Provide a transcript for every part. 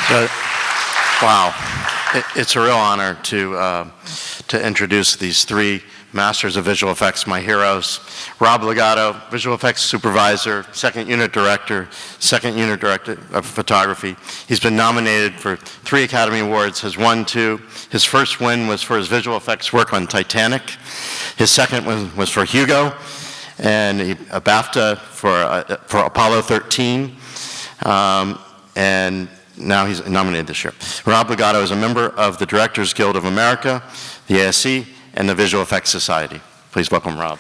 So, wow, it's a real honor to introduce these three masters of visual effects, my heroes. Rob Legato, visual effects supervisor, second unit director of photography. He's been nominated for 3 Academy Awards, has won 2. His first win was for his visual effects work on Titanic. His second one was for Hugo, and a BAFTA for Apollo 13. And now he's nominated this year. Rob Legato is a member of the Directors Guild of America, the ASC, and the Visual Effects Society. Please welcome Rob.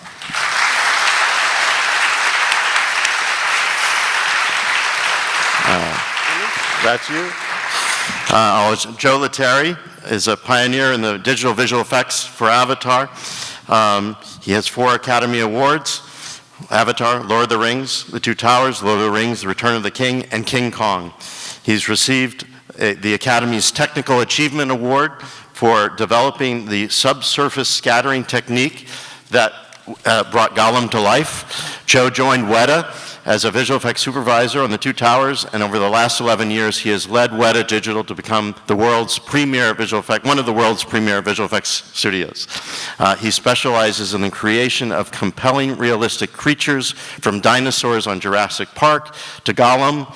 That's you. Joe Letteri is a pioneer in the digital visual effects for Avatar. He has 4 Academy Awards: Avatar, Lord of the Rings, The Two Towers, Lord of the Rings, The Return of the King, and King Kong. He's received the Academy's Technical Achievement Award for developing the subsurface scattering technique that brought Gollum to life. Joe joined Weta as a visual effects supervisor on The Two Towers, and over the last 11 years, he has led Weta Digital to become the world's premier one of the world's premier visual effects studios. He specializes in the creation of compelling, realistic creatures, from dinosaurs on Jurassic Park, to Gollum,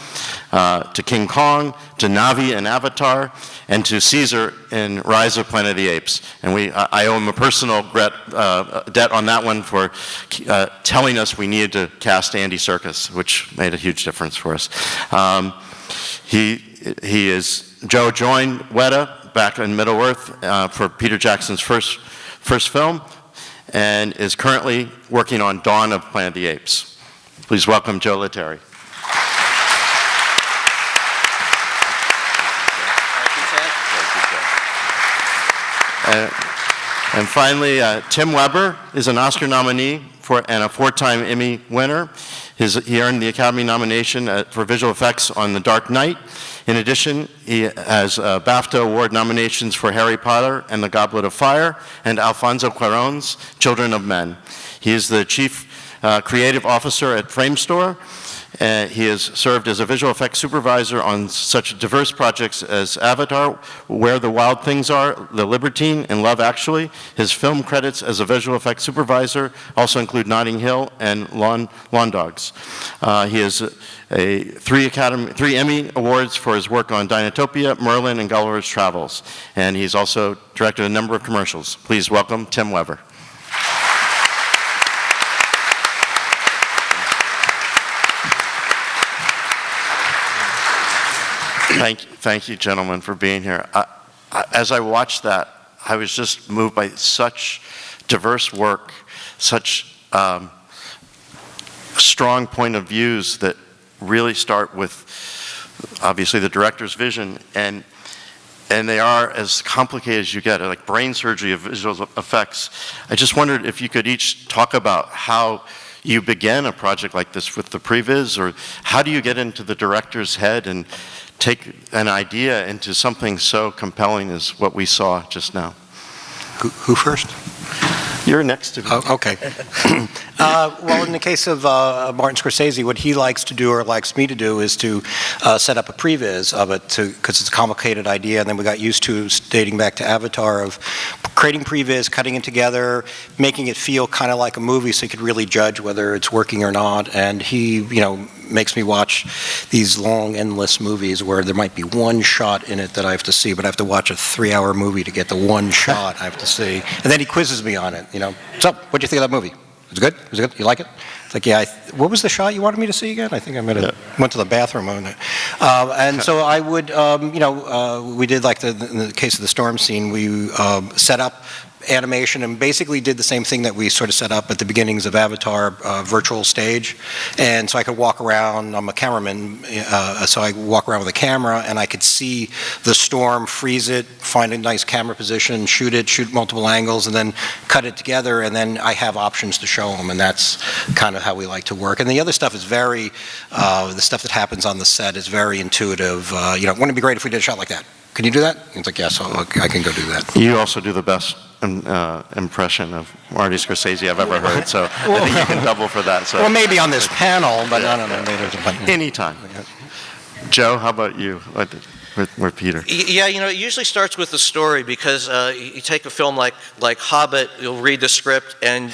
to King Kong, to Navi in Avatar, and to Caesar in Rise of Planet of the Apes. And I owe him a personal debt on that one for telling us we needed to cast Andy Serkis, which made a huge difference for us. Joe joined Weta back in Middle-earth for Peter Jackson's first film, and is currently working on Dawn of Planet of the Apes. Please welcome Joe Letteri. And finally, Tim Weber is an Oscar nominee and a 4-time Emmy winner. He earned the Academy nomination for visual effects on The Dark Knight. In addition, he has BAFTA Award nominations for Harry Potter and the Goblet of Fire, and Alfonso Cuarón's Children of Men. He is the Chief Creative Officer at Framestore. He has served as a visual effects supervisor on such diverse projects as Avatar, Where the Wild Things Are, The Libertine, and Love Actually. His film credits as a visual effects supervisor also include Notting Hill and Lawn Dogs. He has 3 Emmy Awards for his work on Dinotopia, Merlin, and Gulliver's Travels. And he's also directed a number of commercials. Please welcome Tim Weber. Thank you, gentlemen, for being here. As I watched that, I was just moved by such diverse work, such strong point of views that really start with, obviously, the director's vision, and they are as complicated as you get, like brain surgery of visual effects. I just wondered if you could each talk about how you began a project like this with the previs, or how do you get into the director's head and take an idea into something so compelling as what we saw just now? Who first? You're next to me. Oh, okay. Well, in the case of Martin Scorsese, what he likes to do, or likes me to do, is to set up a previs of it, because it's a complicated idea, and then we got used to, dating back to Avatar, of creating previs, cutting it together, making it feel kind of like a movie, so you could really judge whether it's working or not. And he, makes me watch these long, endless movies where there might be one shot in it that I have to see, but I have to watch a 3-hour movie to get the one shot I have to see. And then he quizzes me on it. So, what'd you think of that movie? Was it good? Was it good? You like it? It's like, yeah, what was the shot you wanted me to see again? I think I went to the bathroom on it. And so I would, we did, like in the case of the storm scene, we set up animation and basically did the same thing that we sort of set up at the beginnings of Avatar, virtual stage. And so I could walk around, I'm a cameraman, so I walk around with a camera and I could see the storm, freeze it, find a nice camera position, shoot multiple angles, and then cut it together, and then I have options to show them, and that's kind of how we like to work. And the other stuff is the stuff that happens on the set is very intuitive. Wouldn't it be great if we did a shot like that? Can you do that? It's like, yes, I can go do that. You also do the best impression of Marty Scorsese I've ever heard, so I think you can double for that. So. Well, maybe on this panel, but I don't know. Anytime. Joe, how about you with Peter? Yeah, it usually starts with the story because you take a film like Hobbit, you'll read the script, and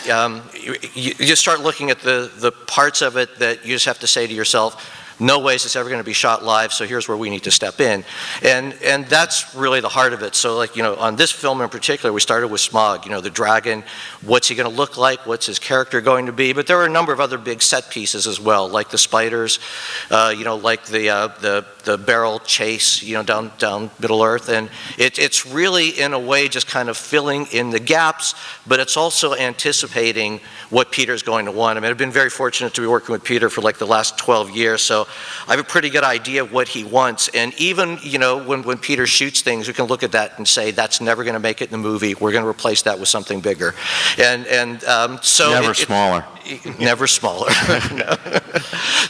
you just start looking at the parts of it that you just have to say to yourself, no ways it's ever going to be shot live, so here's where we need to step in. And that's really the heart of it. So on this film in particular, we started with Smaug, the dragon. What's he going to look like? What's his character going to be? But there were a number of other big set pieces as well, like the spiders, like the barrel chase, down Middle Earth. And it's really, in a way, just kind of filling in the gaps, but it's also anticipating what Peter's going to want. I mean, I've been very fortunate to be working with Peter for the last 12 years, so I have a pretty good idea of what he wants. And even, when Peter shoots things, we can look at that and say, that's never going to make it in the movie. We're going to replace that with something bigger. So never smaller. Never smaller. No.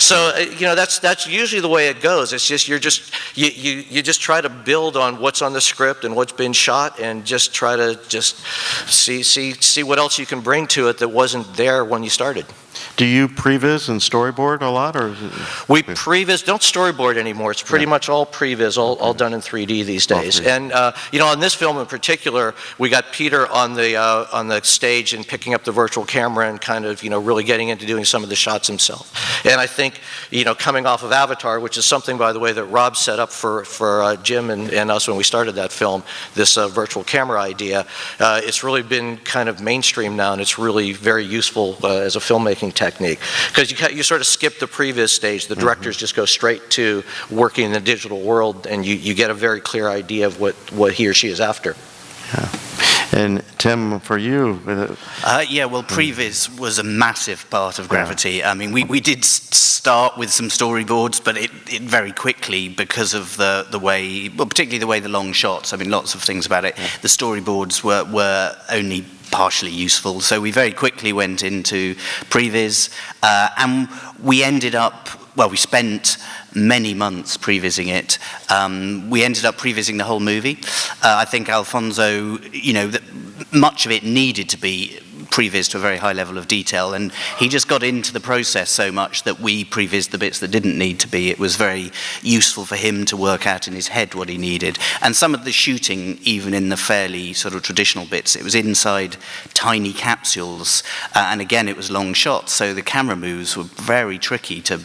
So that's usually the way it goes. It's just you just try to build on what's on the script and what's been shot, and just try to see what else you can bring to it that wasn't there when you started. Do you previs and storyboard a lot, or? We previs, don't storyboard anymore. It's pretty much all previs, all done in 3D these days. And on this film in particular, we got Peter on the stage and picking up the virtual camera and kind of really getting into doing some of the shots himself. And I think coming off of Avatar, which is something, by the way, that Rob set up for Jim and us when we started that film, this virtual camera idea, it's really been kind of mainstream now, and it's really very useful as a filmmaking technique, because you sort of skip the previs stage. The directors just go straight to working in the digital world, and you get a very clear idea of what he or she is after. Yeah. And Tim, for you? Previs was a massive part of Gravity. I mean, we did start with some storyboards, but it very quickly, because of the way, well, particularly the way the long shots, I mean, lots of things about it, the storyboards were only partially useful. So we very quickly went into previs, and we ended up, we spent many months prevising it. We ended up prevising the whole movie. I think Alfonso, much of it needed to be previs to a very high level of detail, and he just got into the process so much that we prevised the bits that didn't need to be. It was very useful for him to work out in his head what he needed. And some of the shooting, even in the fairly sort of traditional bits, it was inside tiny capsules, and again it was long shots, so the camera moves were very tricky to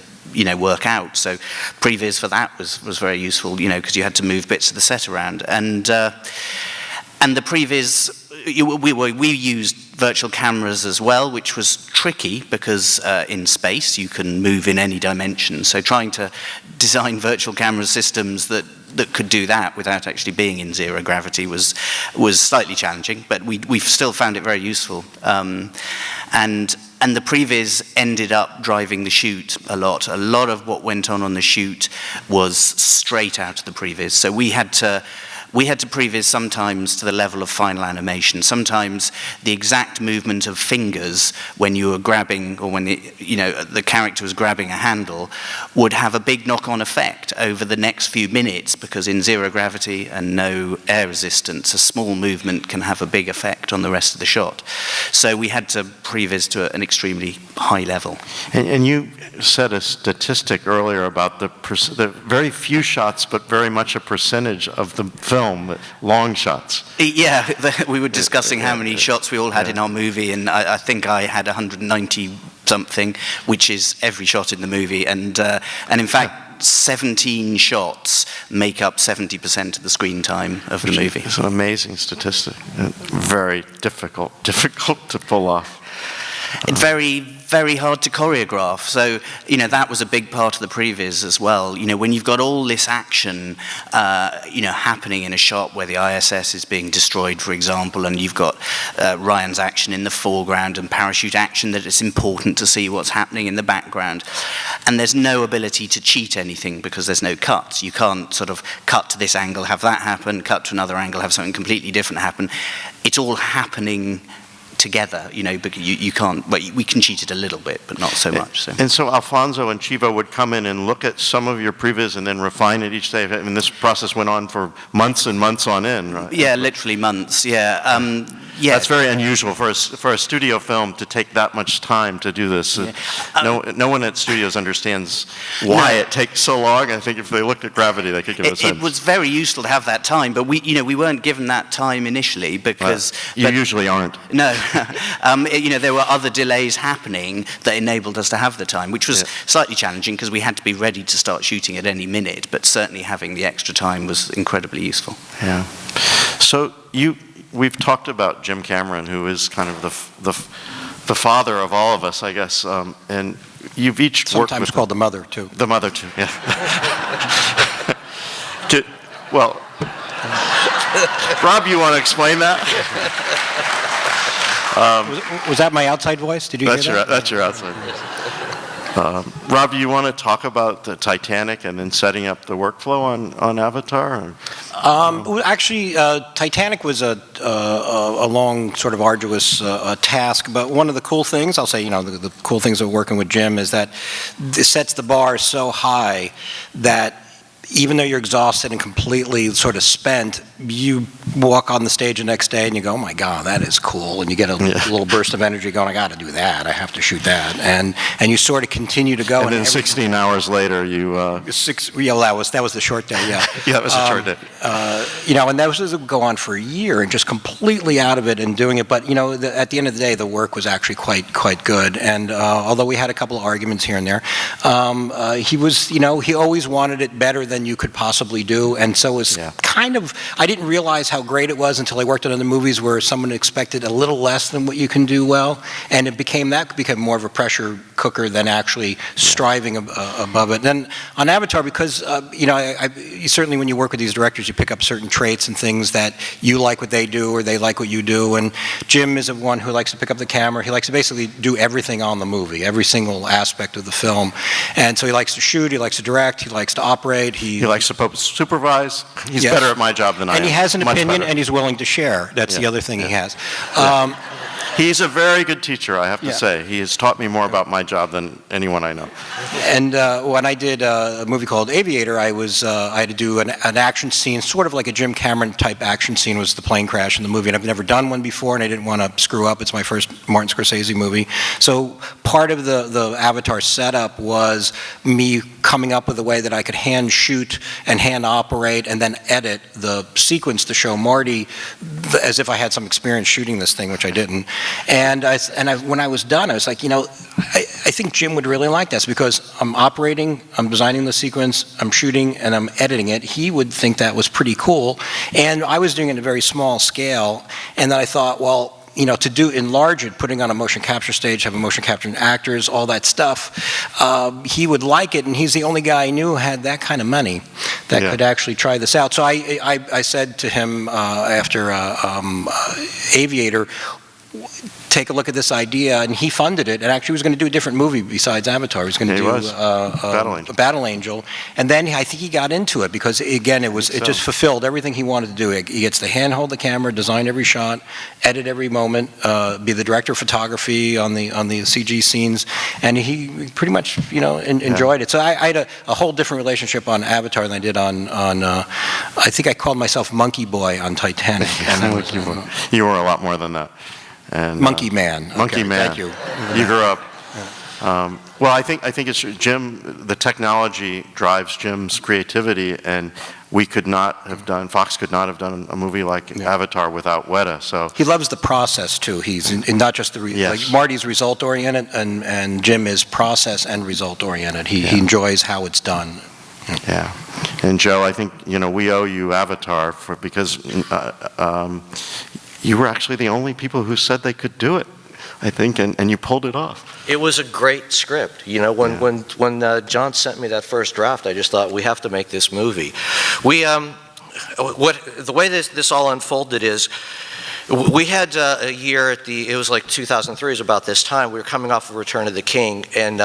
work out. So previs for that was very useful, because you had to move bits of the set around. And the previs, we used virtual cameras as well, which was tricky because in space you can move in any dimension. So trying to design virtual camera systems that could do that without actually being in zero gravity was slightly challenging, but we still found it very useful. And the previs ended up driving the shoot a lot. A lot of what went on the shoot was straight out of the previs. So we had to previs sometimes to the level of final animation. Sometimes the exact movement of fingers when you were grabbing, or when the character was grabbing a handle, would have a big knock-on effect over the next few minutes, because in zero gravity and no air resistance, a small movement can have a big effect on the rest of the shot. So we had to previs to an extremely high level. And you said a statistic earlier about the very few shots, but very much a percentage of the film, long shots. Yeah, we were discussing how many shots we all had in our movie, and I think I had 190 something, which is every shot in the movie, and in fact 17 shots make up 70% of the screen time of the movie. It's an amazing statistic. Very difficult to pull off. It's very, very hard to choreograph. So, that was a big part of the previs as well. When you've got all this action, happening in a shot where the ISS is being destroyed, for example, and you've got Ryan's action in the foreground and parachute action, that it's important to see what's happening in the background. And there's no ability to cheat anything because there's no cuts. You can't sort of cut to this angle, have that happen, cut to another angle, have something completely different happen. It's all happening together, because you can't, well, we can cheat it a little bit, but not so much. So. And so Alfonso and Chivo would come in and look at some of your previs and then refine it each day. I mean, this process went on for months and months on end, right? Yeah, literally months, yeah. Yeah. That's very unusual for a studio film to take that much time to do this. Yeah. No one at studios understands why it takes so long. I think if they looked at Gravity, they could give a sense. It was very useful to have that time, but we weren't given that time initially because you usually aren't. No, there were other delays happening that enabled us to have the time, which was slightly challenging because we had to be ready to start shooting at any minute. But certainly having the extra time was incredibly useful. Yeah. So we've talked about Jim Cameron, who is kind of the father of all of us, I guess, and you've each worked with sometimes called the mother too. The mother too, yeah. Well, Rob, you want to explain that? Was that my outside voice? Did you hear that? That's your outside voice. Rob, do you want to talk about the Titanic and then setting up the workflow on Avatar? Well, actually, Titanic was a long, sort of arduous task. But one of the cool things, I'll say, the cool things of working with Jim is that it sets the bar so high that even though you're exhausted and completely sort of spent, you walk on the stage the next day and you go, oh my God, that is cool. And you get a little burst of energy going, I got to do that. I have to shoot that. And you sort of continue to go. And then 16 hours later, you... that was the short day, yeah. Yeah, that was a short day. And that was go on for a year and just completely out of it and doing it. But, at the end of the day, the work was actually quite good. And although we had a couple of arguments here and there, he always wanted it better than you could possibly do. And so it was I didn't realize how great it was until I worked on other movies where someone expected a little less than what you can do well. And it became more of a pressure cooker than actually striving above it. And then on Avatar, because, certainly when you work with these directors, you pick up certain traits and things that you like what they do or they like what you do. And Jim is one who likes to pick up the camera. He likes to basically do everything on the movie, every single aspect of the film. And so he likes to shoot, he likes to direct, he likes to operate. He likes to supervise. He's better at my job than I am. And he has an Much opinion, better. and he's willing to share. That's the other thing he has. He's a very good teacher, I have to say. He has taught me more about my job than anyone I know. And when I did a movie called Aviator, I had to do an action scene, sort of like a Jim Cameron type action scene was the plane crash in the movie. And I've never done one before, and I didn't want to screw up. It's my first Martin Scorsese movie. So part of the Avatar setup was me coming up with a way that I could hand shoot and hand operate and then edit the sequence to show Marty as if I had some experience shooting this thing, which I didn't. And when I was done, I was like, I think Jim would really like this because I'm operating, I'm designing the sequence, I'm shooting, and I'm editing it. He would think that was pretty cool. And I was doing it at a very small scale. And then I thought, well, to enlarge it, putting on a motion capture stage, having motion capture actors, all that stuff, he would like it, and he's the only guy I knew who had that kind of money that could actually try this out. So I said to him after Aviator, take a look at this idea, and he funded it, and actually was going to do a different movie besides Avatar. He was going to do Battle Angel, and then I think he got into it because again it just fulfilled everything he wanted to do. He gets to handhold the camera, design every shot, edit every moment, be the director of photography on the CG scenes, and he pretty much enjoyed it. So I had a whole different relationship on Avatar than I did on I think I called myself Monkey Boy on Titanic. And you were a lot more than that. And, Monkey Man. Monkey Man. Thank you. You grew up. Well, I think it's Jim. The technology drives Jim's creativity, and Fox could not have done a movie like Avatar without Weta. So he loves the process too. He's not just like Marty's result oriented, and Jim is process and result oriented. He enjoys how it's done. Yeah, and Joe, I think we owe you Avatar because. You were actually the only people who said they could do it, I think, and you pulled it off. It was a great script. When John sent me that first draft, I just thought we have to make this movie. The way this all unfolded is We had a year it was like 2003, it was about this time, we were coming off of Return of the King, and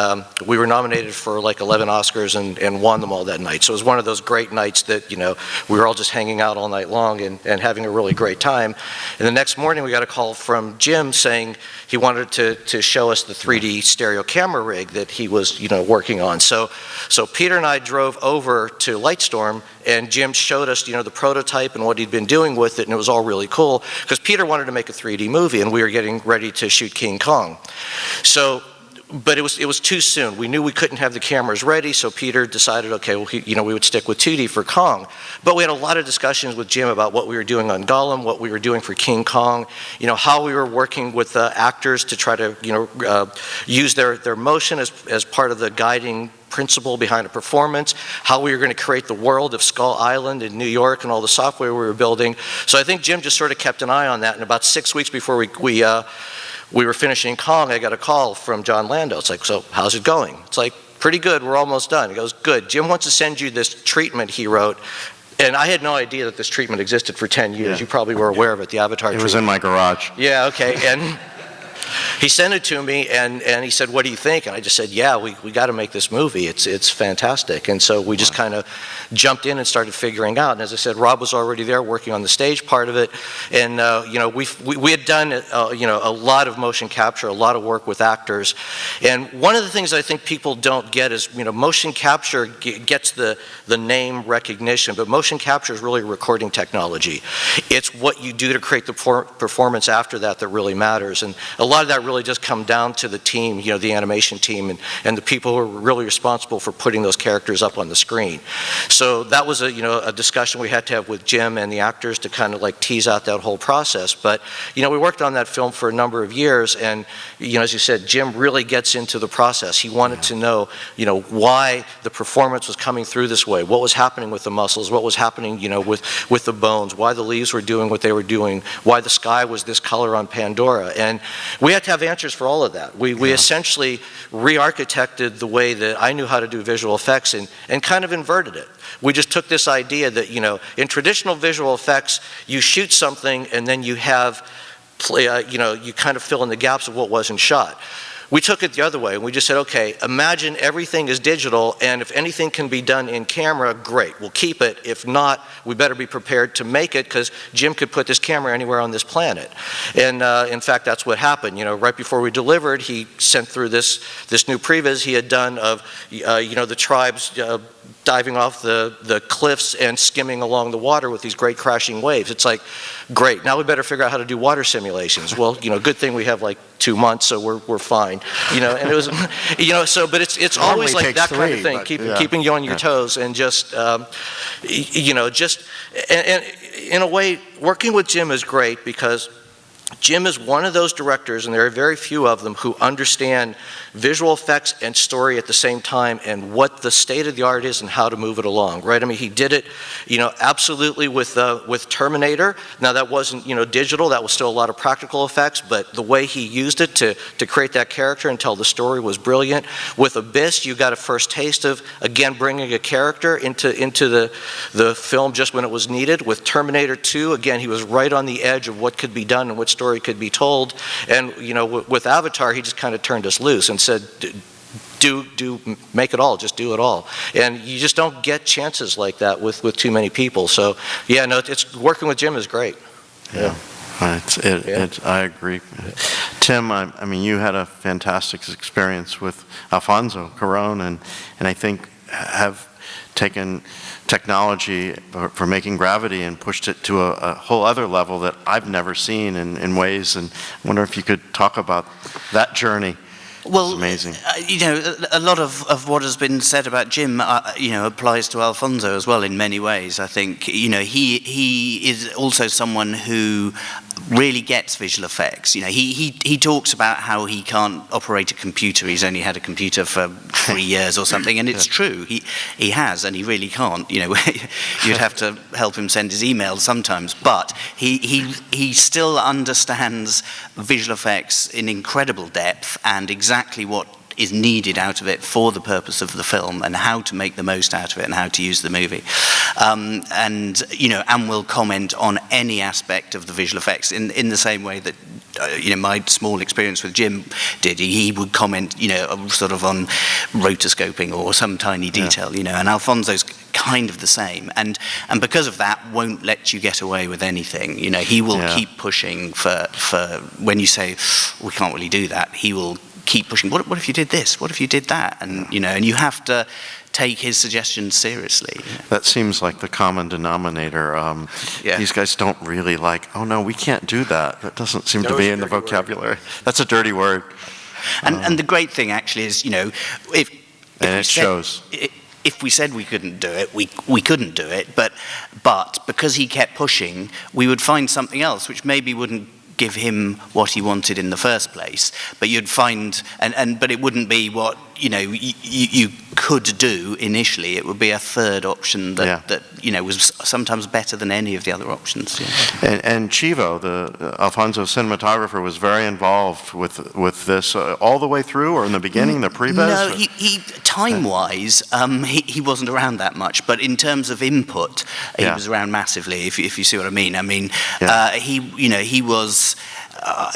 we were nominated for like 11 Oscars and won them all that night. So it was one of those great nights that, we were all just hanging out all night long and having a really great time. And the next morning we got a call from Jim saying he wanted to show us the 3D stereo camera rig that he was, working on. So Peter and I drove over to Lightstorm, and Jim showed us, the prototype and what he'd been doing with it, and it was all really cool, because Peter wanted to make a 3D movie, and we were getting ready to shoot King Kong. But it was too soon. We knew we couldn't have the cameras ready, so Peter decided, okay, well, we would stick with 2D for Kong. But we had a lot of discussions with Jim about what we were doing on Gollum, what we were doing for King Kong, how we were working with actors to try to, use their motion as part of the guiding principle behind a performance, how we were going to create the world of Skull Island in New York and all the software we were building. So I think Jim just sort of kept an eye on that, and about 6 weeks before we were finishing Kong, I got a call from John Lando. It's like, so how's it going? It's like, pretty good, we're almost done. He goes, good, Jim wants to send you this treatment he wrote. And I had no idea that this treatment existed for 10 years. Yeah. You probably were aware of it, the Avatar treatment. It was in my garage. Yeah, okay. And he sent it to me, and he said, what do you think? And I just said, yeah, we got to make this movie. It's fantastic. And so we just kind of jumped in and started figuring out. And as I said, Rob was already there working on the stage part of it. And, we had done, a lot of motion capture, a lot of work with actors. And one of the things I think people don't get is, motion capture gets the name recognition, but motion capture is really a recording technology. It's what you do to create the performance after that really matters. And a lot of that really just come down to the team, the animation team and the people who are really responsible for putting those characters up on the screen. So that was a discussion we had to have with Jim and the actors to kind of like tease out that whole process. But, we worked on that film for a number of years, and, as you said, Jim really gets into the process. He wanted to know, why the performance was coming through this way, what was happening with the muscles, what was happening, with the bones, why the leaves were doing what they were doing, why the sky was this color on Pandora. And we had to have answers for all of that. We essentially re-architected the way that I knew how to do visual effects and kind of inverted it. We just took this idea that, in traditional visual effects, you shoot something and then you have, you kind of fill in the gaps of what wasn't shot. We took it the other way, and we just said, okay, imagine everything is digital, and if anything can be done in camera, great, we'll keep it. If not, we better be prepared to make it, because Jim could put this camera anywhere on this planet. And in fact, that's what happened. Right before we delivered, he sent through this new previs he had done of, the tribes diving off the cliffs and skimming along the water with these great crashing waves. It's like, great, now we better figure out how to do water simulations. Well, good thing we have like 2 months, so we're fine. And it was, but it's always like that kind of thing, keeping you on your toes, and just, and in a way, working with Jim is great, because Jim is one of those directors, and there are very few of them, who understand visual effects and story at the same time, and what the state of the art is and how to move it along, right? I mean, he did it, absolutely with Terminator. Now, that wasn't, digital, that was still a lot of practical effects, but the way he used it to create that character and tell the story was brilliant. With Abyss, you got a first taste of, again, bringing a character into the film just when it was needed. With Terminator 2, again, he was right on the edge of what could be done and what story could be told. And, with Avatar, he just kind of turned us loose and said, make it all, just do it all. And you just don't get chances like that with too many people. So, yeah, no, it's working with Jim is great. Yeah. I agree. Tim, I mean, you had a fantastic experience with Alfonso Cuarón, and I think have taken technology for making Gravity and pushed it to a whole other level that I've never seen in ways, and I wonder if you could talk about that journey. Well, it's amazing. A lot of what has been said about Jim, applies to Alfonso as well in many ways. I think, he is also someone who really gets visual effects. He talks about how he can't operate a computer. He's only had a computer for 3 years or something, and it's true. He has, and he really can't. You'd have to help him send his emails sometimes, but he still understands visual effects in incredible depth and exactly what is needed out of it for the purpose of the film and how to make the most out of it and how to use the movie. And will comment on any aspect of the visual effects in the same way that my small experience with Jim did. He would comment, sort of on rotoscoping or some tiny detail, and Alfonso's kind of the same. And because of that, won't let you get away with anything. He will keep pushing for when you say, we can't really do that, he will keep pushing. What if you did this? What if you did that? And and you have to take his suggestions seriously. That seems like the common denominator. These guys don't really like, oh no, we can't do that. That doesn't seem to be in the vocabulary. That's a dirty word. And the great thing actually is, if it shows. If we said we couldn't do it, we couldn't do it. But because he kept pushing, we would find something else, which maybe wouldn't give him what he wanted in the first place. But you'd find, but it wouldn't be what you could do initially. It would be a third option that was sometimes better than any of the other options. Yeah. And Chivo, the Alfonso cinematographer, was very involved with this all the way through, or in the beginning, the pre-vis? No, he time-wise, he wasn't around that much. But in terms of input, he was around massively. If you see what I mean. I mean, he was.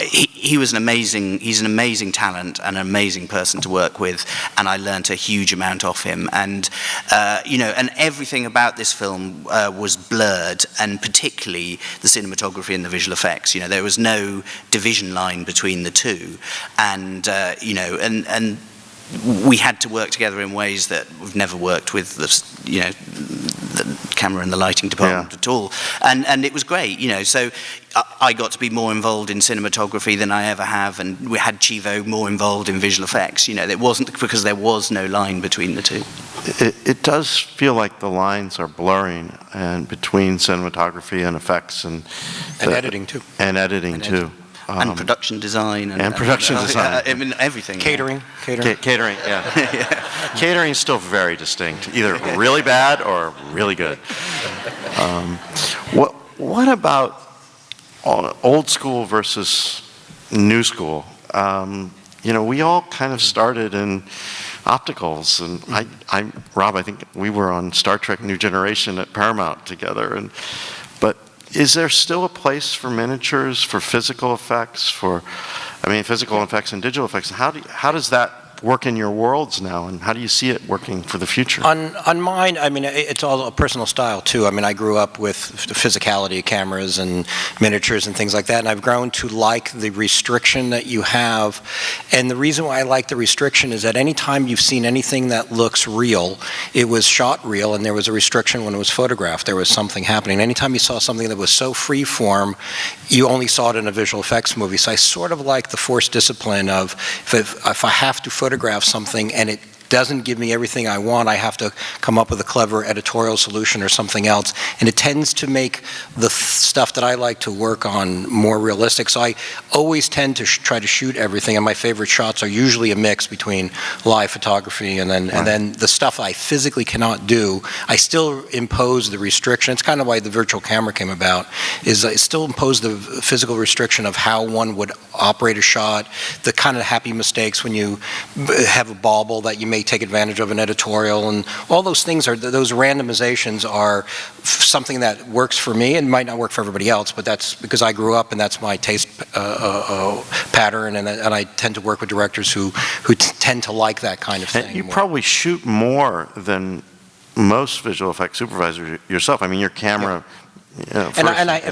He's an amazing talent and an amazing person to work with, and I learnt a huge amount off him. And and everything about this film was blurred, and particularly the cinematography and the visual effects. There was no division line between the two, and and we had to work together in ways that we've never worked with the camera and the lighting department at all, and it was great. So I got to be more involved in cinematography than I ever have, and we had Chivo more involved in visual effects. It wasn't because there was no line between the two. It does feel like the lines are blurring and between cinematography and effects and editing too. And editing too. And production design. And production design. I mean, everything. Catering. Catering, yeah. Catering is still very distinct, either really bad or really good. What about old school versus new school? We all kind of started in opticals, and Rob, I think we were on Star Trek New Generation at Paramount together, but is there still a place for miniatures, for physical effects, physical effects and digital effects? How does that work in your worlds now, and how do you see it working for the future? On mine, it's all a personal style too. I grew up with the physicality of cameras and miniatures and things like that, and I've grown to like the restriction that you have. And the reason why I like the restriction is that any time you've seen anything that looks real, it was shot real, and there was a restriction when it was photographed. There was something happening. Anytime you saw something that was so free form, you only saw it in a visual effects movie. So I sort of like the forced discipline of if I have to photograph something and it doesn't give me everything I want, I have to come up with a clever editorial solution or something else. And it tends to make the stuff that I like to work on more realistic. So I always tend to try to shoot everything, and my favorite shots are usually a mix between live photography and then the stuff I physically cannot do. I still impose the restriction. It's kind of why the virtual camera came about, is I still impose the physical restriction of how one would operate a shot, the kind of happy mistakes when you have a bauble that you may take advantage of an editorial, and all those things those randomizations are something that works for me and might not work for everybody else, but that's because I grew up and that's my taste pattern, and I tend to work with directors who tend to like that kind of thing. And you probably shoot more than most visual effects supervisors yourself. Your camera.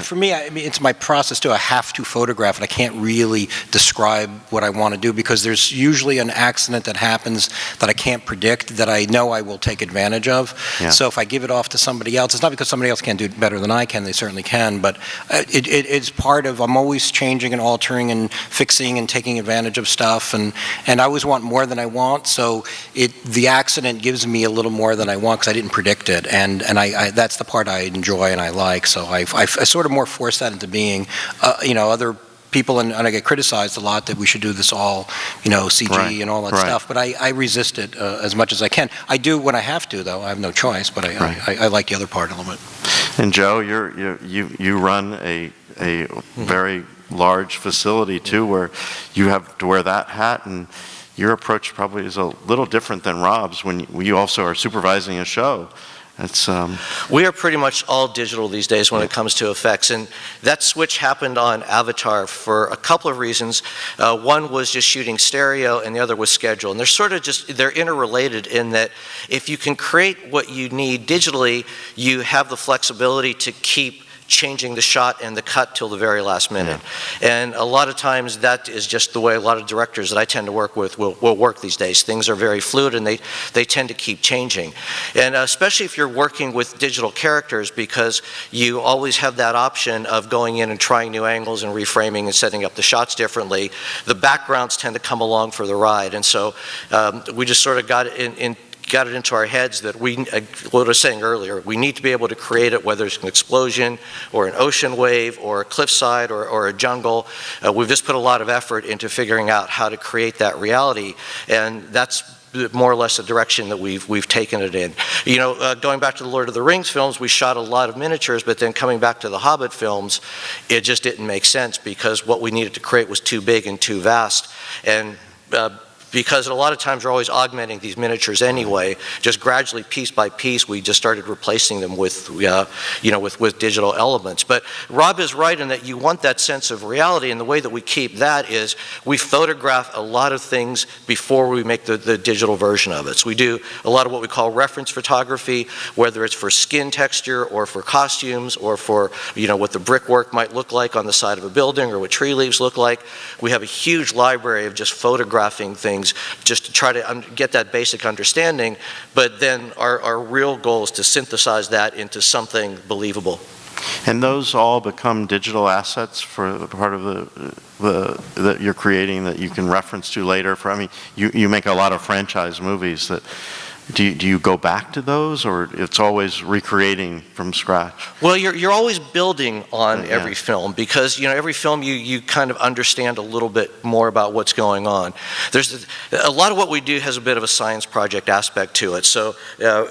For me, it's my process too. I have to photograph it. I can't really describe what I want to do because there's usually an accident that happens that I can't predict that I know I will take advantage of. Yeah. So if I give it off to somebody else, it's not because somebody else can't do it better than I can. They certainly can, but it's part of. I'm always changing and altering and fixing and taking advantage of stuff, and I always want more than I want. So the accident gives me a little more than I want because I didn't predict it, and I that's the part I enjoy and I like. So I sort of more force that into being, other people, and I get criticized a lot that we should do this all, CG and all that stuff, but I resist it as much as I can. I do when I have to, though. I have no choice, but I like the other part a little bit. And Joe, you run a very large facility too, where you have to wear that hat, and your approach probably is a little different than Rob's when you also are supervising a show. It's, We are pretty much all digital these days when it comes to effects, and that switch happened on Avatar for a couple of reasons. One was just shooting stereo, and the other was schedule. And they're interrelated in that if you can create what you need digitally, you have the flexibility to keep changing the shot and the cut till the very last minute. And a lot of times that is just the way a lot of directors that I tend to work with will work these days. Things are very fluid and they tend to keep changing. And especially if you're working with digital characters, because you always have that option of going in and trying new angles and reframing and setting up the shots differently, the backgrounds tend to come along for the ride. And so we just sort of got it into our heads that what I was saying earlier, we need to be able to create it, whether it's an explosion or an ocean wave or a cliffside or a jungle. We've just put a lot of effort into figuring out how to create that reality, and that's more or less the direction that we've taken it in. You know, going back to the Lord of the Rings films, we shot a lot of miniatures, but then coming back to the Hobbit films, it just didn't make sense because what we needed to create was too big and too vast. And because a lot of times we're always augmenting these miniatures anyway, just gradually, piece by piece, we just started replacing them with, with digital elements. But Rob is right in that you want that sense of reality, and the way that we keep that is we photograph a lot of things before we make the digital version of it. So we do a lot of what we call reference photography, whether it's for skin texture or for costumes or for, what the brickwork might look like on the side of a building or what tree leaves look like. We have a huge library of just photographing things just to try to get that basic understanding, but then our real goal is to synthesize that into something believable. and those all become digital assets for the part of that you're creating that you can reference to later. You make a lot of franchise movies that. Do you go back to those, or it's always recreating from scratch? Well, you're always building on every film, because every film you kind of understand a little bit more about what's going on. There's a lot of what we do has a bit of a science project aspect to it. So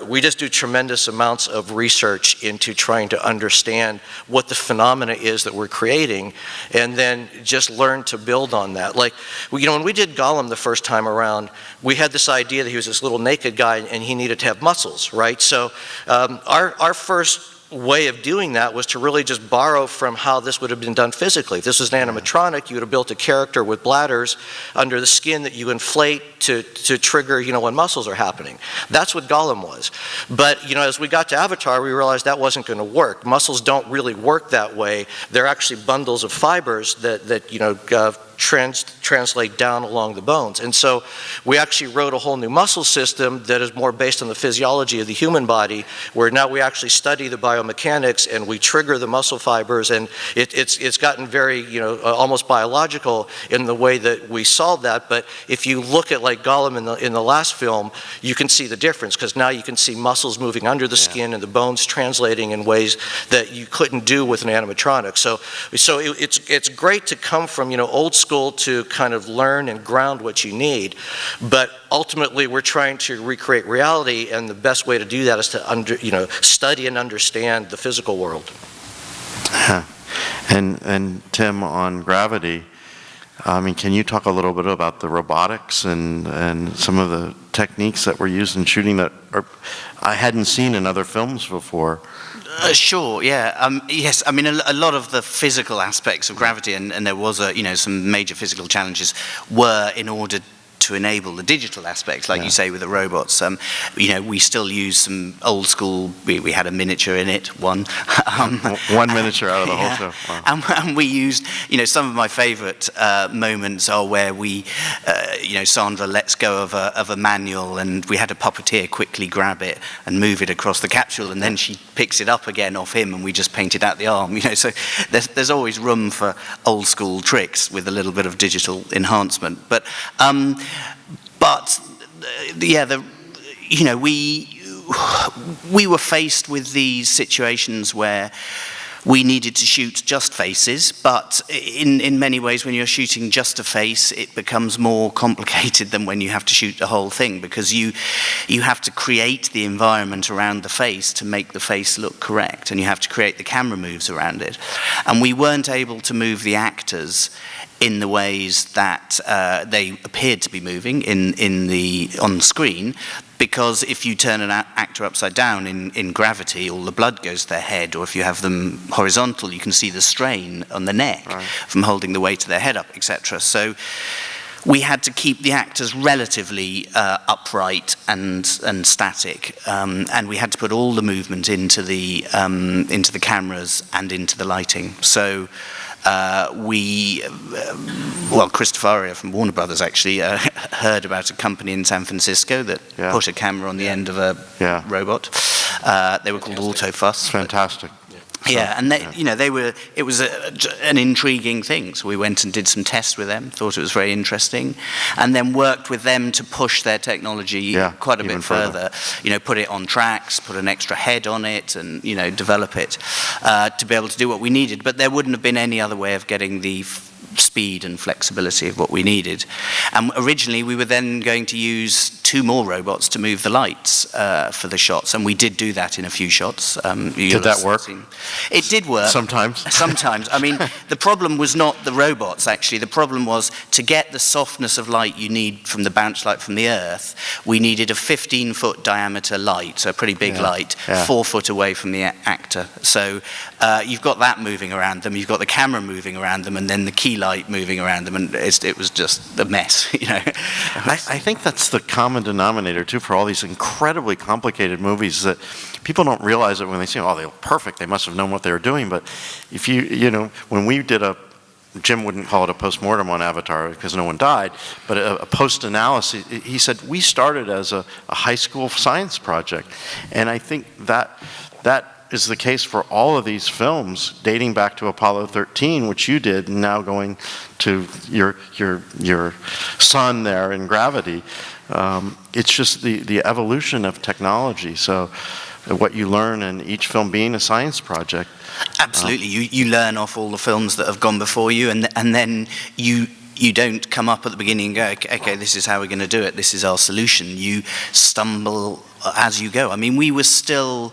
we just do tremendous amounts of research into trying to understand what the phenomena is that we're creating, and then just learn to build on that. Like when we did Gollum the first time around, we had this idea that he was this little naked guy and he needed to have muscles, right? So our first way of doing that was to really just borrow from how this would have been done physically. If this was an animatronic, you would have built a character with bladders under the skin that you inflate to trigger, when muscles are happening. That's what Gollum was. But, as we got to Avatar, we realized that wasn't going to work. Muscles don't really work that way. They're actually bundles of fibers that translate down along the bones. And so we actually wrote a whole new muscle system that is more based on the physiology of the human body, where now we actually study the biomechanics and we trigger the muscle fibers, and it's gotten very, almost biological in the way that we solve that. But if you look at like Gollum in the last film, you can see the difference, because now you can see muscles moving under the skin and the bones translating in ways that you couldn't do with an animatronic. So it's great to come from, old school to kind of learn and ground what you need, but ultimately we're trying to recreate reality, and the best way to do that is to study and understand the physical world. And Tim, on Gravity, can you talk a little bit about the robotics and some of the techniques that were used in shooting that I hadn't seen in other films before? Sure, yeah. Yes, a lot of the physical aspects of Gravity, and there was some major physical challenges, were in order to enable the digital aspects, like you say, with the robots. We still use some old school. We had a miniature in it, one. One miniature out of the whole show. Wow. And we used, some of my favourite moments are where we, Sandra lets go of a manual, and we had a puppeteer quickly grab it and move it across the capsule, and then she picks it up again off him, and we just painted out the arm. So there's always room for old school tricks with a little bit of digital enhancement, but. We were faced with these situations where we needed to shoot just faces, but in many ways, when you're shooting just a face, it becomes more complicated than when you have to shoot the whole thing, because you have to create the environment around the face to make the face look correct, and you have to create the camera moves around it. And we weren't able to move the actors in the ways that they appeared to be moving on screen, because if you turn an actor upside down in gravity, all the blood goes to their head, or if you have them horizontal, you can see the strain on the neck from holding the weight of their head up, etc. So we had to keep the actors relatively upright and static, and we had to put all the movement into the cameras and into the lighting. So Christopher Aria from Warner Brothers actually heard about a company in San Francisco that put a camera on the end of a robot. They were called Autofuss. Fantastic. Yeah, and it was an intriguing thing. So we went and did some tests with them, thought it was very interesting, and then worked with them to push their technology quite a bit further. Put it on tracks, put an extra head on it, and develop it to be able to do what we needed. But there wouldn't have been any other way of getting the speed and flexibility of what we needed. And originally we were then going to use 2 more robots to move the lights for the shots, and we did do that in a few shots. Did that work? It did work. Sometimes? Sometimes. I mean, the problem was not the robots, actually. The problem was to get the softness of light you need from the bounce light from the Earth, we needed a 15-foot diameter light, so a pretty big light, 4 foot away from the actor. So you've got that moving around them, you've got the camera moving around them, and then the key light moving around them, and it was just a mess, I think that's the common denominator, too, for all these incredibly complicated movies, that people don't realize it when they say, oh, they look perfect, they must have known what they were doing. But if when we did Jim wouldn't call it a post-mortem on Avatar because no one died, but a post-analysis, he said, we started as a high school science project. And I think that is the case for all of these films, dating back to Apollo 13, which you did, and now going to your son there in Gravity. It's just the evolution of technology. So what you learn in each film being a science project. Absolutely. You learn off all the films that have gone before you, and then you don't come up at the beginning and go, okay, this is how we're going to do it, this is our solution. You stumble as you go. I mean, we were still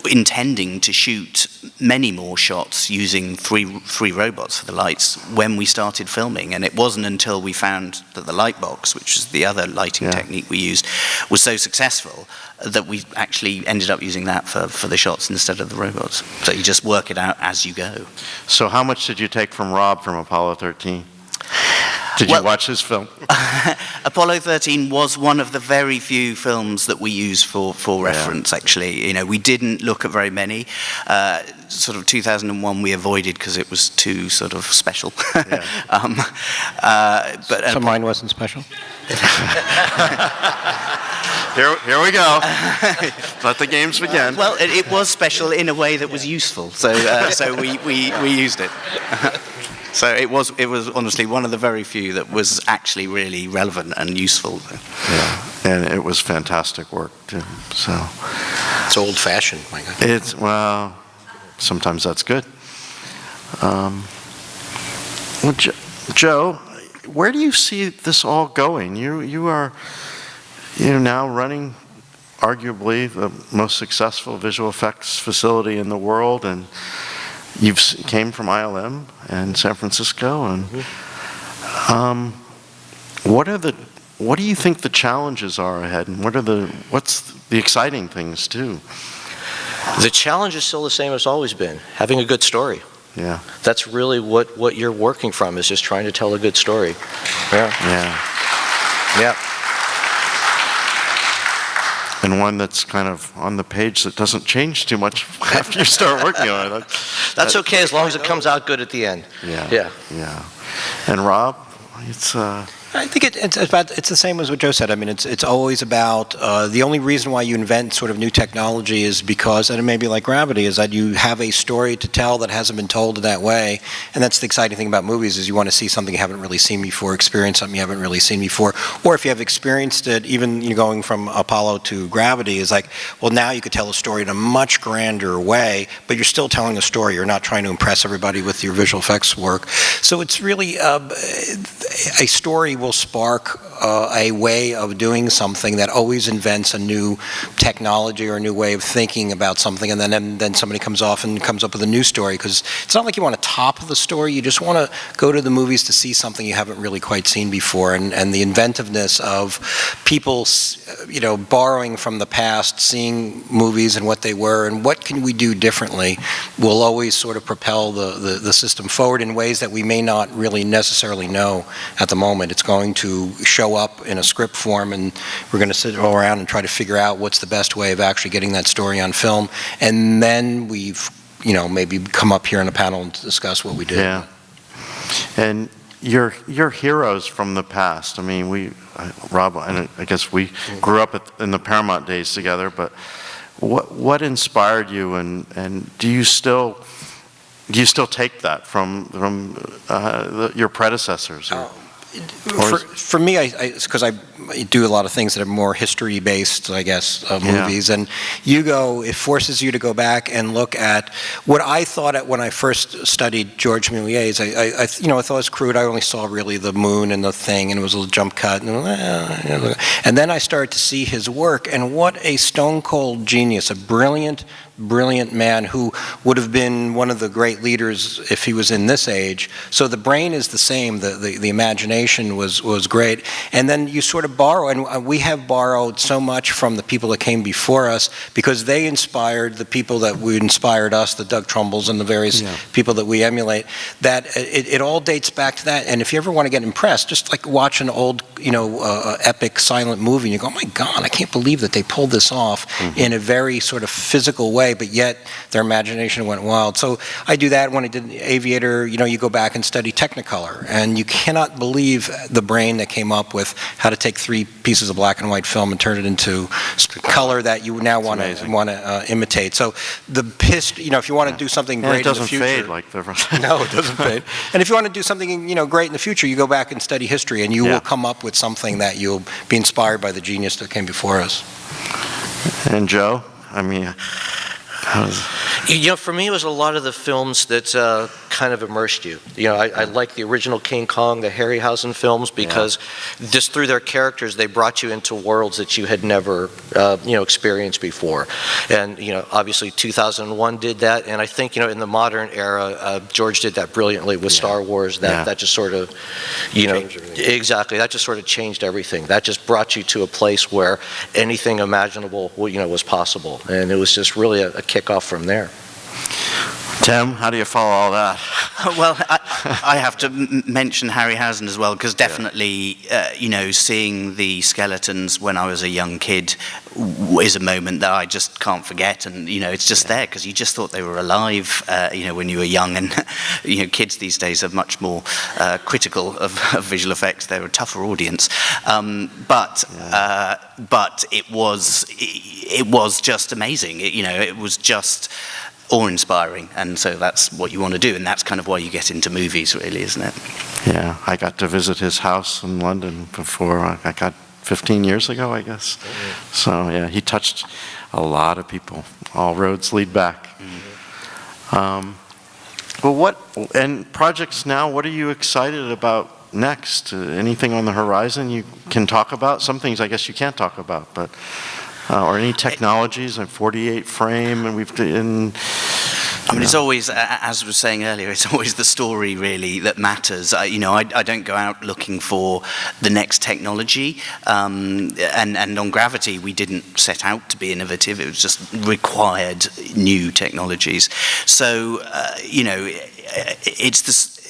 intending to shoot many more shots using three robots for the lights when we started filming, and it wasn't until we found that the light box, which is the other lighting technique we used, was so successful that we actually ended up using that for the shots instead of the robots. So you just work it out as you go. So how much did you take from Rob from Apollo 13? Did you watch his film? Apollo 13 was one of the very few films that we used for reference, actually. We didn't look at very many. Sort of 2001 we avoided because it was too sort of special. So mine wasn't special? Here we go. Let the games begin. Well, it was special in a way that was useful, so we used it. So it was honestly one of the very few that was actually really relevant and useful. Yeah, and it was fantastic work too. So it's old-fashioned, my God. Sometimes that's good. Joe, where do you see this all going? You are now running arguably the most successful visual effects facility in the world, and you came from ILM and San Francisco, and what do you think the challenges are ahead, and what's the exciting things too? The challenge is still the same as always been, having a good story. Yeah. That's really what you're working from, is just trying to tell a good story. Yeah. And one that's kind of on the page that doesn't change too much after you start working on it. That's okay, as long as it comes out good at the end. Yeah. And Rob, it's I think it's the same as what Joe said. I mean, it's always about the only reason why you invent sort of new technology is because, and it may be like gravity, is that you have a story to tell that hasn't been told in that way. And that's the exciting thing about movies is you want to see something you haven't really seen before, experience something you haven't really seen before, or if you have experienced it, even going from Apollo to gravity, is like, well, now you could tell a story in a much grander way, but you're still telling a story. You're not trying to impress everybody with your visual effects work. So it's really a story will spark a way of doing something that always invents a new technology or a new way of thinking about something, and then somebody comes off and comes up with a new story, because it's not like you want to top the story, you just want to go to the movies to see something you haven't really quite seen before, and the inventiveness of people, borrowing from the past, seeing movies and what they were, and what can we do differently, will always sort of propel the system forward in ways that we may not really necessarily know at the moment. It's going to show up in a script form, and we're going to sit all around and try to figure out what's the best way of actually getting that story on film, and then we've maybe come up here in a panel and discuss what we did. Yeah. And your heroes from the past. I mean, Rob, and I guess we grew up in the Paramount days together, but what inspired you, and do you still take that from your predecessors? For me, because I do a lot of things that are more history-based, I guess, movies, and it forces you to go back and look at what I thought at when I first studied George Méliès. I thought it was crude. I only saw really the moon and the thing, and it was a little jump cut, and then I started to see his work, and what a stone-cold genius, a brilliant man who would have been one of the great leaders if he was in this age. So the brain is the same, the imagination was great, and then you sort of borrow, and we have borrowed so much from the people that came before us, because they inspired the people that inspired us, the Doug Trumbulls and the various people that we emulate, that it all dates back to that. And if you ever want to get impressed, just like watch an old epic silent movie, and you go, oh my God, I can't believe that they pulled this off in a very sort of physical way, but yet their imagination went wild. So I do that. When I did Aviator, you go back and study Technicolor, and you cannot believe the brain that came up with how to take 3 pieces of black and white film and turn it into color that you now want to imitate. So if you want to do something great in the future, it doesn't fade like the no, it doesn't fade. And if you want to do something great in the future, you go back and study history, and you will come up with something that you'll be inspired by the genius that came before us. And Joe, I mean, for me, it was a lot of the films that kind of immersed you. I like the original King Kong, the Harryhausen films, because just through their characters, they brought you into worlds that you had never, experienced before. And, obviously 2001 did that, and I think, in the modern era, George did that brilliantly with Star Wars. That just sort of, exactly, that just sort of changed everything. That just brought you to a place where anything imaginable, was possible, and it was just really a kickoff from there. Tim, how do you follow all that? Well, I have to mention Harryhausen as well, because definitely, seeing the skeletons when I was a young kid is a moment that I just can't forget, and it's just there because you just thought they were alive, when you were young, and kids these days are much more critical of visual effects. They're a tougher audience, but it was just amazing. It was just awe-inspiring, and so that's what you want to do, and that's kind of why you get into movies, really, isn't it? Yeah, I got to visit his house in London before. I got 15 years ago, I guess. So yeah, he touched a lot of people. All roads lead back. Well, and projects now, what are you excited about next? Anything on the horizon you can talk about? Some things I guess you can't talk about, but or any technologies, like 48 frame, and it's always, as I was saying earlier, it's always the story really that matters. I don't go out looking for the next technology, and on Gravity we didn't set out to be innovative. It was just required new technologies. So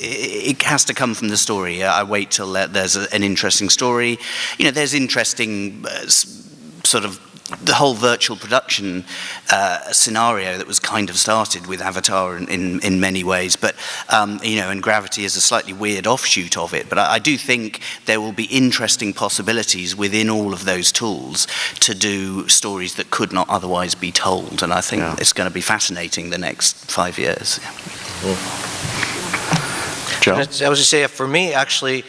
it has to come from the story. I wait till there's an interesting story. There's interesting sort of the whole virtual production scenario that was kind of started with Avatar in many ways, but and Gravity is a slightly weird offshoot of it. But I do think there will be interesting possibilities within all of those tools to do stories that could not otherwise be told, and I think it's going to be fascinating the next 5 years. Joe? I was going to say, for me, actually,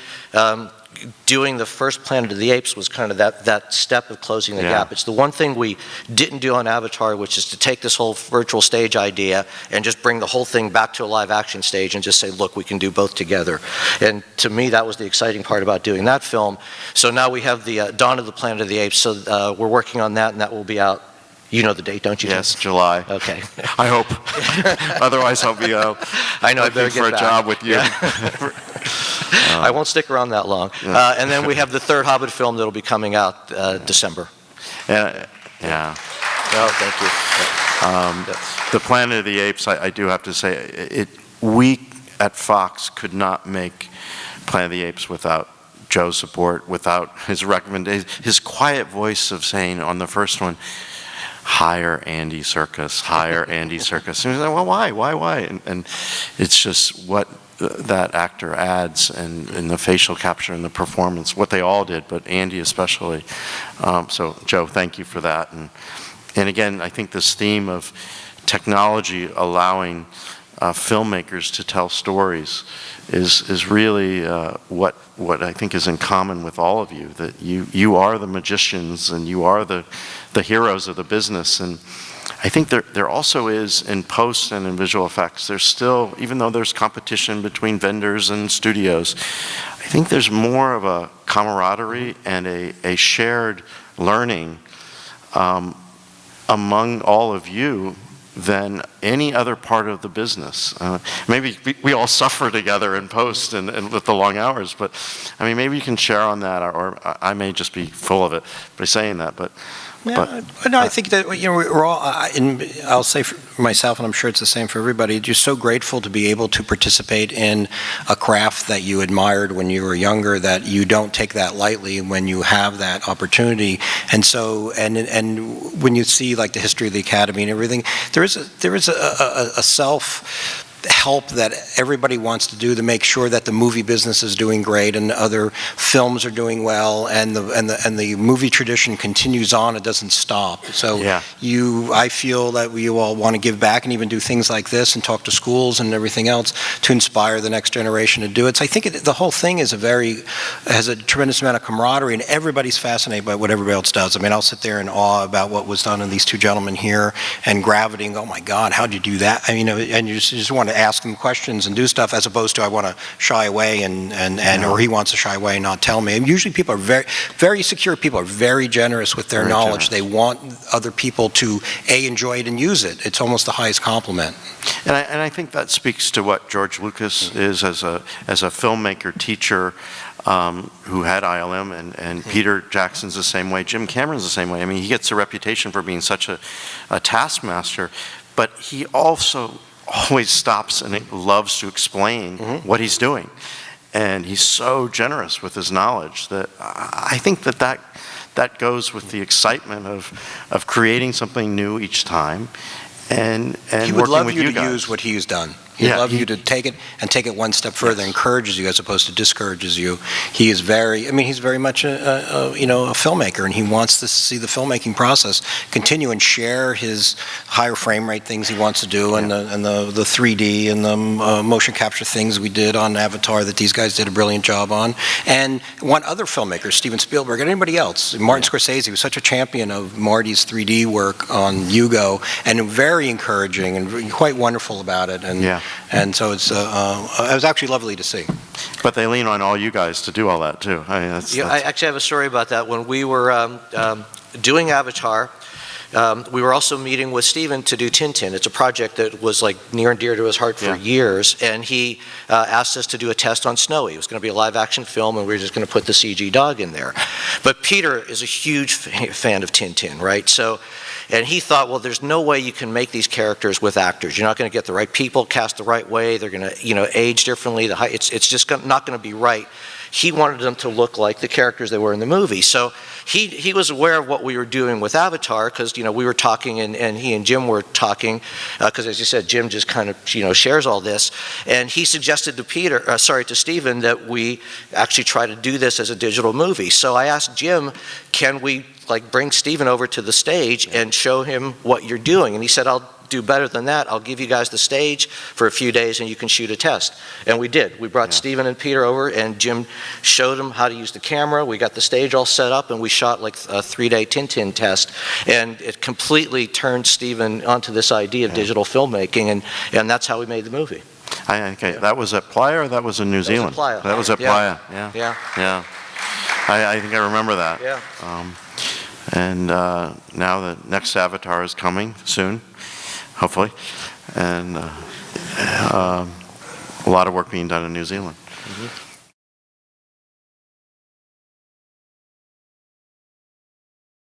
doing the first Planet of the Apes was kind of that step of closing the gap. It's the one thing we didn't do on Avatar, which is to take this whole virtual stage idea and just bring the whole thing back to a live action stage and just say, look, we can do both together. And to me, that was the exciting part about doing that film. So now we have the Dawn of the Planet of the Apes, so we're working on that, and that will be out. You know the date, don't you? Yes, July. Okay. I hope. Otherwise, I'll be I know, I better looking for get a back. job with you. I won't stick around that long. And then we have the third Hobbit film that'll be coming out December. Yeah. Oh, thank you. The Planet of the Apes, I do have to say, we at Fox could not make Planet of the Apes without Joe's support, without his recommendation, his quiet voice of saying on the first one, hire Andy Serkis, hire Andy Serkis. And he's like, well, why? And it's just what that actor adds, and the facial capture and the performance, what they all did, but Andy especially. So Joe, thank you for that. And again, I think this theme of technology allowing filmmakers to tell stories is really what I think is in common with all of you, that you are the magicians and you are the heroes of the business. And I think there also is in post and in visual effects, there's still, even though there's competition between vendors and studios, I think there's more of a camaraderie and a shared learning among all of you than any other part of the business. Maybe we all suffer together in post and with the long hours, but I mean, maybe you can share on that, or I may just be full of it by saying that, but no, I think that we're all. I'll say for myself, and I'm sure it's the same for everybody. Just so grateful to be able to participate in a craft that you admired when you were younger. That you don't take that lightly when you have that opportunity. And so, and when you see like the history of the Academy and everything, there is a self help that everybody wants to do to make sure that the movie business is doing great and other films are doing well, and the movie tradition continues on. It doesn't stop. So I feel that we all want to give back and even do things like this and talk to schools and everything else to inspire the next generation to do it. So I think the whole thing is has a tremendous amount of camaraderie, and everybody's fascinated by what everybody else does. I mean, I'll sit there in awe about what was done in these two gentlemen here and Gravity, and go, oh my God, how'd you do that? I mean, and you just want to ask them questions and do stuff, as opposed to I want to shy away or he wants to shy away and not tell me. And usually people are very, very secure. People are very generous with their knowledge. They want other people to enjoy it and use it. It's almost the highest compliment. And I think that speaks to what George Lucas is as a filmmaker, teacher, who had ILM, and Peter Jackson's the same way. Jim Cameron's the same way. I mean, he gets a reputation for being such a taskmaster, but he also always stops and loves to explain what he's doing. And he's so generous with his knowledge that I think that goes with the excitement of creating something new each time and he would working love with you to guys. use what he's done. He'd love you to take it one step further, encourages you as opposed to discourages you. He is he's very much a filmmaker, and he wants to see the filmmaking process continue and share his higher frame rate things he wants to do, and the 3D and the motion capture things we did on Avatar that these guys did a brilliant job on. And one other filmmaker, Steven Spielberg, and anybody else, Martin Scorsese was such a champion of Marty's 3D work on Hugo, and very encouraging and quite wonderful about it. And so it was actually lovely to see. But they lean on all you guys to do all that too. I mean, I actually have a story about that. When we were doing Avatar, we were also meeting with Steven to do Tintin. It's a project that was like near and dear to his heart for years, and he asked us to do a test on Snowy. It was going to be a live action film, and we were just going to put the CG dog in there. But Peter is a huge fan of Tintin, right? And he thought, well, there's no way you can make these characters with actors. You're not going to get the right people cast the right way. They're going to, age differently. It's just not going to be right. he wanted them to look like the characters they were in the movie. So he was aware of what we were doing with Avatar, because, you know, we were talking, and he and Jim were talking, because as you said, Jim just kind of, you know, shares all this. And he suggested to Stephen, that we actually try to do this as a digital movie. So I asked Jim, can we bring Stephen over to the stage and show him what you're doing? And he said, I'll do better than that. I'll give you guys the stage for a few days and you can shoot a test. And we did. We brought Stephen and Peter over, and Jim showed them how to use the camera. We got the stage all set up, and we shot like a 3-day Tintin test. And it completely turned Stephen onto this idea of digital filmmaking, and that's how we made the movie. Okay, that was at Playa, or that was in New Zealand? That was at Playa. That was at Playa, yeah. I think I remember that. Yeah. And now the next Avatar is coming soon, hopefully, and a lot of work being done in New Zealand. Mm-hmm.